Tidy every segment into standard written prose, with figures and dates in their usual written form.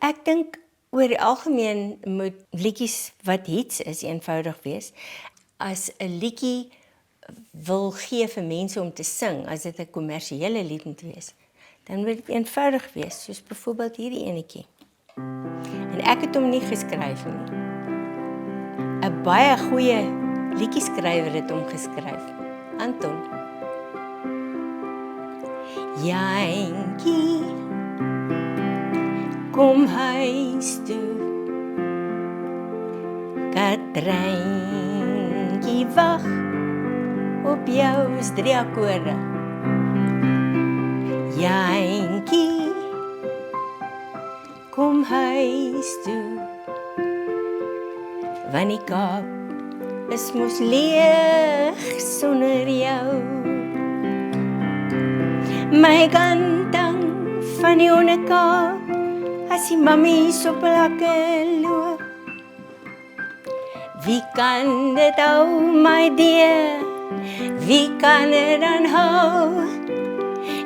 Ek dink oor die algemeen moet liedjies wat hits is eenvoudig wees. As 'n liedjie wil gee vir mense om te sing, as dit 'n kommersiële lied moet wees, dan moet dit eenvoudig wees, soos byvoorbeeld hierdie enetjie. En ek het hom nie geskryf nie. 'n baie goeie liedjieskrywer het hom geskryf, Anton. Jantjie, kom huis toe. Katrijntjie wag op jou is 3 akkoorde. Jantjie, kom huis toe. Want die Kaap is mos leeg sonder jou. My kantang van die Onderkaap, as die mammies op lakke loop. Wie kan dit hou, my dear? Wie kan dit dan hou?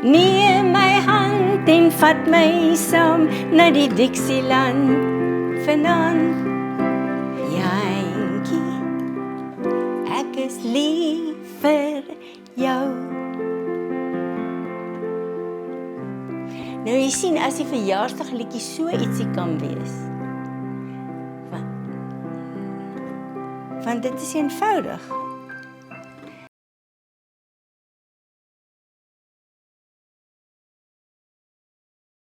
Neem my hand en vat my saam na die Dixieland vanaand. Jantjie, ek is lief vir jou. Nou jy sien, as die verjaarsdagliedjie so ietsie kan wees, want dit is eenvoudig.